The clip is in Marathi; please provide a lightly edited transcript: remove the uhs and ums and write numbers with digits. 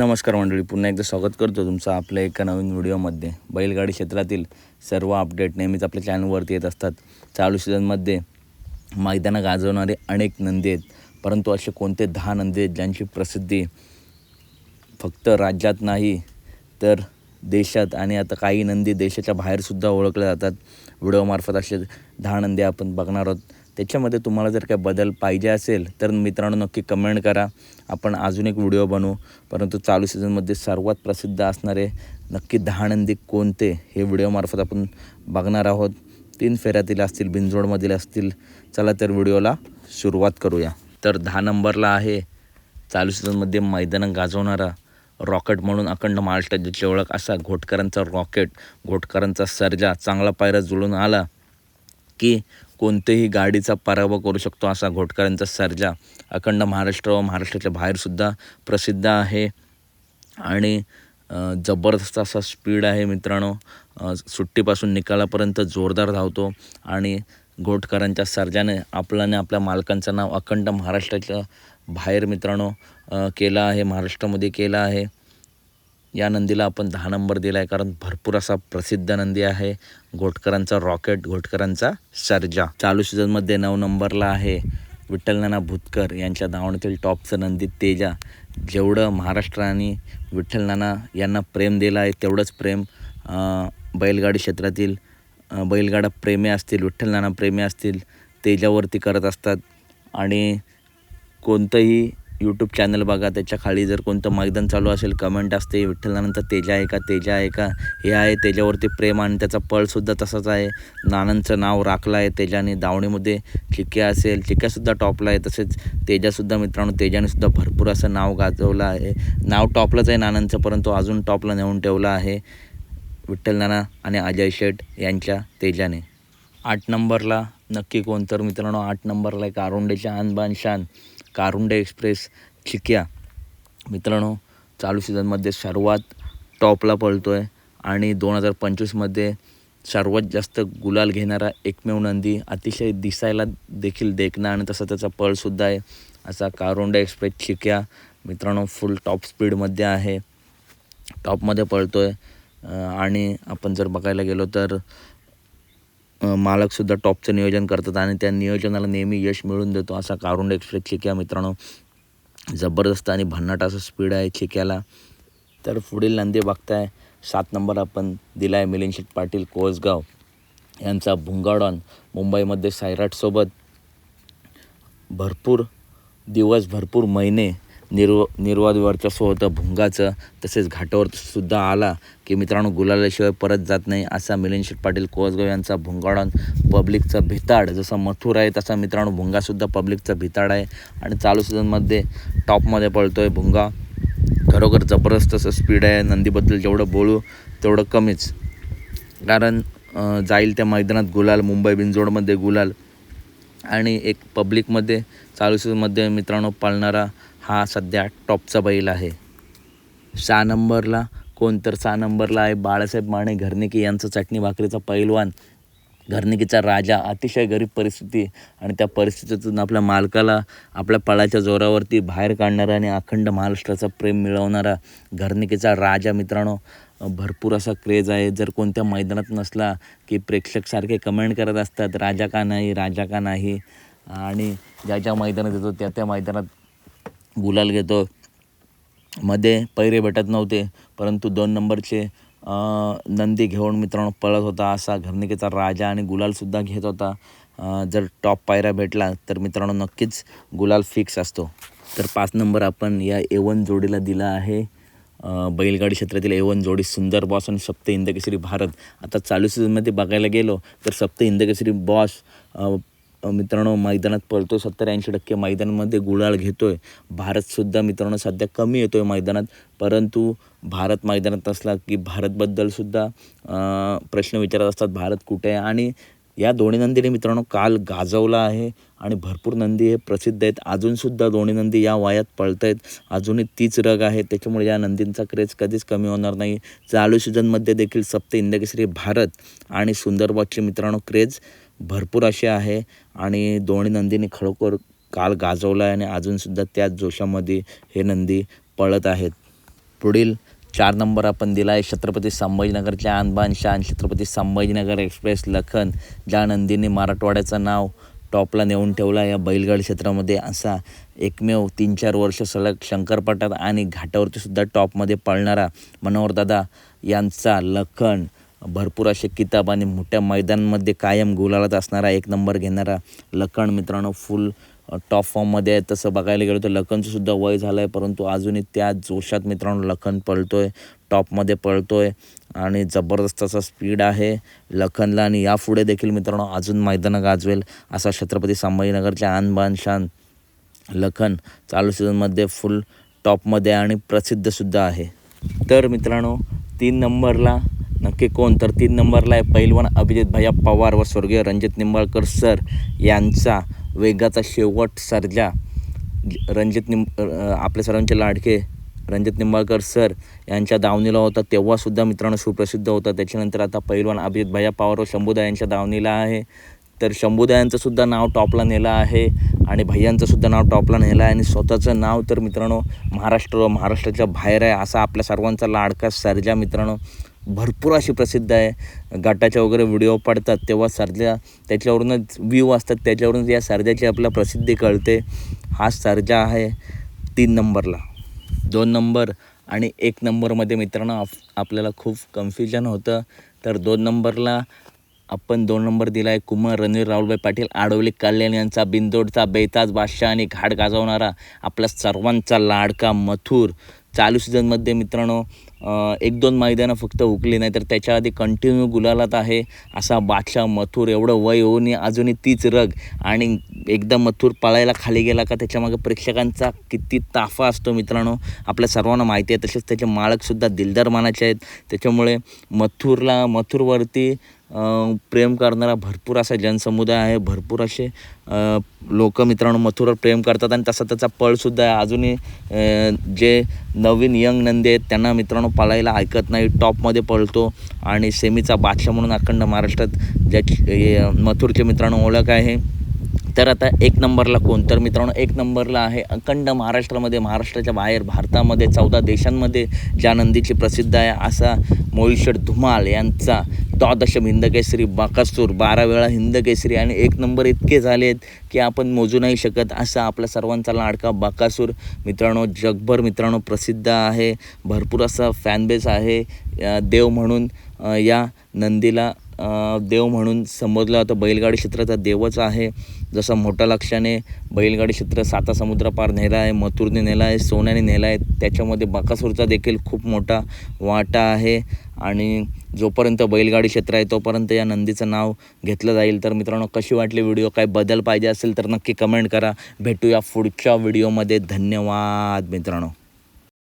नमस्कार मंडळी, पुन्हा एकदा स्वागत करतो तुमचं आपल्या एका नवीन व्हिडिओमध्ये। बैलगाडी क्षेत्रातील सर्व अपडेट नेहमीच आपल्या चॅनलवरती येत असतात। चालू सीझनमध्ये मैदानं गाजवणारे अनेक नंदी आहेत, परंतु असे कोणते 10 नंदी आहेत ज्यांची प्रसिद्धी फक्त राज्यात नाही तर देशात आणि आता काही नंदी देशाच्या बाहेरसुद्धा ओळखले जातात। व्हिडिओमार्फत असे 10 नंदी आपण बघणार आहोत। त्याच्यामध्ये तुम्हाला जर काही बदल पाहिजे असेल तर मित्रांनो नक्की कमेंट करा, आपण अजून एक व्हिडिओ बनवू। परंतु चालू सीझनमध्ये सर्वात प्रसिद्ध असणारे नक्की 10 नंदी कोणते हे व्हिडिओमार्फत आपण बघणार आहोत। 3 फेऱ्यातील असतील, बिनजोडमधील असतील। चला तर व्हिडिओला सुरुवात करूया। तर 10 नंबरला आहे चालू सीझनमध्ये मैदानं गाजवणारा रॉकेट म्हणून अखंड महाराष्ट्रात ज्याची ओळख असा घोटकरांचा रॉकेट, घोटकरांचा सर्जा चांगला पायरा जुळून आला की कोणतेही गाडीचा पराभव करू शकतो असा घोटकरांचा सर्जा अखंड महाराष्ट्र व महाराष्ट्राच्या बाहेरसुद्धा प्रसिद्ध आहे आणि जबरदस्त असा स्पीड आहे मित्रांनो। सुट्टीपासून निकालापर्यंत जोरदार धावतो आणि घोटकरांच्या सर्जाने आपल्या मालकांचं नाव अखंड महाराष्ट्राच्या बाहेर मित्रांनो केलं आहे, महाराष्ट्रामध्ये केलं आहे। या नंदीला आपण 10 नंबर दिला आहे कारण भरपूर असा प्रसिद्ध नंदी आहे घोटकरांचा रॉकेट, घोटकरांचा सर्जा। चालू सीझनमध्ये 9 नंबरला आहे विठ्ठलनाना भूतकर यांच्या दावणीतील टॉपचं नंदी तेजा। जेवढं महाराष्ट्राने विठ्ठलनाना यांना प्रेम दिलं आहे तेवढंच प्रेम बैलगाडी क्षेत्रातील बैलगाडा प्रेमी असतील, विठ्ठलनाना प्रेमी असतील तेजावरती करत असतात। आणि कोणतंही यूट्यूब चॅनल बघा, त्याच्या खाली जर कोणतं मैदान चालू असेल कमेंट असते विठ्ठलनानांचा तेजा आहे का, तेजा आहे का, हे आहे तेजावरती प्रेम आणि त्याचा पळसुद्धा तसाच आहे। नानांचं नाव राखलं आहे तेजाने। दावणीमध्ये चिक्या असेल, चिक्यासुद्धा टॉपला आहे, तसेच तेजासुद्धा मित्रांनो तेजानेसुद्धा भरपूर असं नाव गाजवलं आहे। नाव टॉपलाच आहे नानांचं, परंतु अजून टॉपला नेऊन ठेवलं आहे विठ्ठलनाना आणि अजय शेठ यांच्या तेजाने। 8 नंबरला नक्की कोण तर मित्रांनो 8 नंबरला आहे कारुंडेच्या आणबान शान, कारुंडे एक्सप्रेस चिक्या। मित्रांनो चालू सीझनमध्ये सर्वात टॉपला पळतो आहे आणि 2025मध्ये सर्वात जास्त गुलाल घेणारा एकमेव नंदी, अतिशय दिसायला देखील देखणा आणि तसा त्याचा पळसुद्धा आहे असा कारुंडे एक्सप्रेस चिक्या मित्रांनो फुल टॉप स्पीडमध्ये आहे, टॉपमध्ये पळतो आहे। आणि आपण जर बघायला गेलो तर मालकसुद्धा टॉपचं नियोजन करतात आणि त्या नियोजनाला नेहमी यश मिळवून देतो असा कारुंडे एक्सप्रेस चिक्या मित्रांनो। जबरदस्त आणि भन्नाट असं स्पीड आहे चिक्याला। तर पुढील नंदी बघताय 7 नंबर आपण दिला आहे मिलिंद शेठ पाटील कोसगाव यांचा भुंगाडॉन। मुंबईमध्ये सैराटसोबत भरपूर दिवस भरपूर महिने निर्वाद वर्चस्व होतं भुंगाचं, तसेच घाटावर सुद्धा आला की मित्रांनो गुलालाशिवाय परत जात नाही असा मिलिंद शेठ पाटील कोसगाव यांचा भुंगाडॉन। पब्लिकचा भिताड जसा मथुर आहे तसा मित्रांनो भुंगासुद्धा पब्लिकचा भिताड आहे आणि चालू सीझनमध्ये टॉपमध्ये पळतो आहे भुंगा। खरोखर जबरदस्त असं स्पीड आहे। नंदीबद्दल जेवढं बोलू तेवढं कमीच, कारण जाईल त्या मैदानात गुलाल, मुंबई बिनजोडमध्ये गुलाल आणि एक पब्लिकमध्ये चालू सीझनमध्ये मित्रांनो पळणारा हा सध्या टॉपचा बैल आहे। 6 नंबरला कोण तर 6 नंबरला आहे बाळासाहेब माने घरनिकी यांचा चटणी भाकरीचा पैलवान, घरनिकीचा राजा। अतिशय गरीब परिस्थिती आणि त्या परिस्थितीतून आपल्या मालकाला आपल्या पळाच्या जोरावरती बाहेर काढणारा आणि अखंड महाराष्ट्राचा प्रेम मिळवणारा घरनिकीचा राजा मित्रांनो। भरपूर असा क्रेज आहे, जर कोणत्या मैदानात नसला की प्रेक्षक सारखे कमेंट करत असतात राजा का नाही, राजा का नाही, आणि ज्या मैदानात येतो त्या मैदानात गुलाल घेतो। मध्ये पैरे भेटत नव्हते परंतु 2 नंबरचे नंदी घेऊन मित्रांनो पळत होता असा घरनिकीचा राजा आणि गुलालसुद्धा घेत होता। जर टॉप पायरा भेटला तर मित्रांनो नक्कीच गुलाल फिक्स असतो। तर 5 नंबर आपण या A1 जोडीला दिला आहे बैलगाडी क्षेत्रातील A1 जोडी सुंदर बॉस आणि सप्त हिंदकेसरी भारत। आता चालू सीझनमध्ये बघायला गेलो तर सप्त हिंदकेसरी बॉस मित्रांनो मैदानात पळतो, 70-80% मैदानामध्ये गुलाल घेतो आहे। भारतसुद्धा मित्रांनो सध्या कमी येतो आहे मैदानात, परंतु भारत मैदानात असला की भारतबद्दलसुद्धा प्रश्न विचारत असतात भारत कुठे आहे। आणि या दोन्ही नंदीने मित्रांनो काल गाजवला आहे आणि भरपूर नंदी हे प्रसिद्ध आहेत। अजूनसुद्धा दोन्ही नंदी या वयात पळत आहेत, अजूनही तीच रग आहे, त्याच्यामुळे या नंदींचा क्रेज कधीच कमी होणार नाही। चालू सीझनमध्ये देखील सप्त हिंदकेसरी भारत आणि सुंदर बॉसचे मित्रांनो क्रेज भरपूर असे आहे आणि दोन्ही नंदीने खरोखर काल गाजवला आहे आणि अजूनसुद्धा त्याच जोशामध्ये हे नंदी पळत आहेत। पुढील 4 नंबर आपण दिला आहे छत्रपती संभाजीनगरच्या आणबान शान छत्रपती संभाजीनगर एक्सप्रेस लखन, ज्या नंदीने मराठवाड्याचं नाव टॉपला नेऊन ठेवला या बैलगाडी क्षेत्रामध्ये. असा एकमेव 3-4 वर्ष सलग शंकरपटात आणि घाटावरती सुद्धा टॉपमध्ये पळणारा मनोहरदादा यांचा लखन. भरपूर असे किताब आणि मोठ्या मैदानांमध्ये कायम गुलालात असणारा 1 नंबर घेणारा लखन मित्रांनो फुल टॉप फॉर्ममध्ये आहे. तसं बघायला गेलं तर लखनचं सुद्धा वय झालं आहे, परंतु अजूनही त्या जोशात मित्रांनो लखन पळतोय, टॉपमध्ये पळतोय आणि जबरदस्त असा स्पीड आहे लखनला. आणि यापुढे देखील मित्रांनो अजून मैदानं गाजवेल असा छत्रपती संभाजीनगरच्या आणबान शान लखन चालू सीझनमध्ये फुल टॉपमध्ये आणि प्रसिद्धसुद्धा आहे. तर मित्रांनो 3 नंबरला नक्की कोण, तर 3 नंबरला आहे पैलवान अभिजित भैया पवार व स्वर्गीय रणजित निंबाळकर सर यांचा वेगाचा शेवट सर्जा. आपल्या सर्वांचे लाडके रणजित निंबाळकर सर यांच्या दावणीला होता तेव्हासुद्धा मित्रांनो सुप्रसिद्ध होता. त्याच्यानंतर आता पैलवान अभिजित भैया पवार व शंभूदा यांच्या दावणीला आहे. तर शंभूदा यांचंसुद्धा नाव टॉपला नेलं आहे आणि भैयांचंसुद्धा नाव टॉपला नेलं आहे आणि स्वतःचं नाव तर मित्रांनो महाराष्ट्राच्या बाहेर आहे असा आपल्या सर्वांचा लाडका सर्जा मित्रांनो भरपूर अशी प्रसिद्ध आहे. गटाच्या वगैरे व्हिडिओ पडतात तेव्हा सर्जा त्याच्यावरूनच व्ह्यू असतात, त्याच्यावरूनच या सर्जाची आपल्याला प्रसिद्धी कळते. हा सर्जा आहे 3 नंबरला. 2 नंबर आणि 1 नंबरमध्ये मित्रांनो आपल्याला खूप कन्फ्युजन होतं. तर 2 नंबरला आपण 2 नंबर दिला आहे कुमार रणवीर राहुलभाई पाटील आडवली कल्याण यांचा बिंदोडचा बेताज बादशाह आणि घाट गाजवणारा आपल्या सर्वांचा लाडका मथुर. चालू सीझनमध्ये मित्रांनो 1-2 मैदानं फक्त हुकली नाही तर त्याच्या आधी कंटिन्यू गुलालात आहे असा बादशाह मथुर. एवढं वय होऊन अजूनही तीच रग आणि एकदा मथुर पळायला खाली गेला का त्याच्यामागे प्रेक्षकांचा किती ताफा असतो मित्रांनो आपल्या सर्वांना माहिती आहे. तसेच त्याचे मालकसुद्धा दिलदार मानाचे आहेत. त्याच्यामुळे मथुरवरती प्रेम करणारा भरपूर असा जनसमुदाय आहे. भरपूर असे लोक मित्रांनो मथुरवर प्रेम करतात आणि तसा त्याचा पळसुद्धा आहे. अजूनही जे नवीन यंग नंदी आहेत त्यांना मित्रांनो पळायला ऐकत नाही, टॉपमध्ये पळतो आणि सेमीचा बादशाह म्हणून अखंड महाराष्ट्रात ज्याची मथुरचे मित्रांनो ओळख आहे. तर आता 1 नंबरला कोण, तर मित्रांनो 1 नंबरला आहे अखंड महाराष्ट्रामध्ये, महाराष्ट्राच्या बाहेर भारतामध्ये 14 देशांमध्ये ज्या नंदीची प्रसिद्ध आहे असा मोहिशेठ धुमाळ यांचा द्वादशम हिंदकेसरी बकासूर, 12 वेळा हिंदकेसरी आणि 1 नंबर इतके झाले आहेत की आपण मोजू नाही शकत असा आपल्या सर्वांचा लाडका बकासूर मित्रांनो जगभर मित्रांनो प्रसिद्ध आहे. भरपूर असा फॅनबेस आहे. देव म्हणून या नंदीला देव म्हणून संबोधलं जातं. बैलगाडी क्षेत्राचा देवच आहे. जसं मोठ्या लक्षाने बैलगाडी क्षेत्र 7 समुद्र पार नेला आहे, मथुरने नेला आहे, सोन्याने नेला आहे, त्याच्यामध्ये बकासूरचा देखील खूप मोठा वाटा आहे. आणि जोपर्यंत बैलगाडी क्षेत्र आहे तोपर्यंत या नंदीचं नाव घेतलं जाईल. तर मित्रांनो कशी वाटली व्हिडिओ, काही बदल पाहिजे असेल तर नक्की कमेंट करा. भेटूया पुढच्या व्हिडिओमध्ये. धन्यवाद मित्रांनो.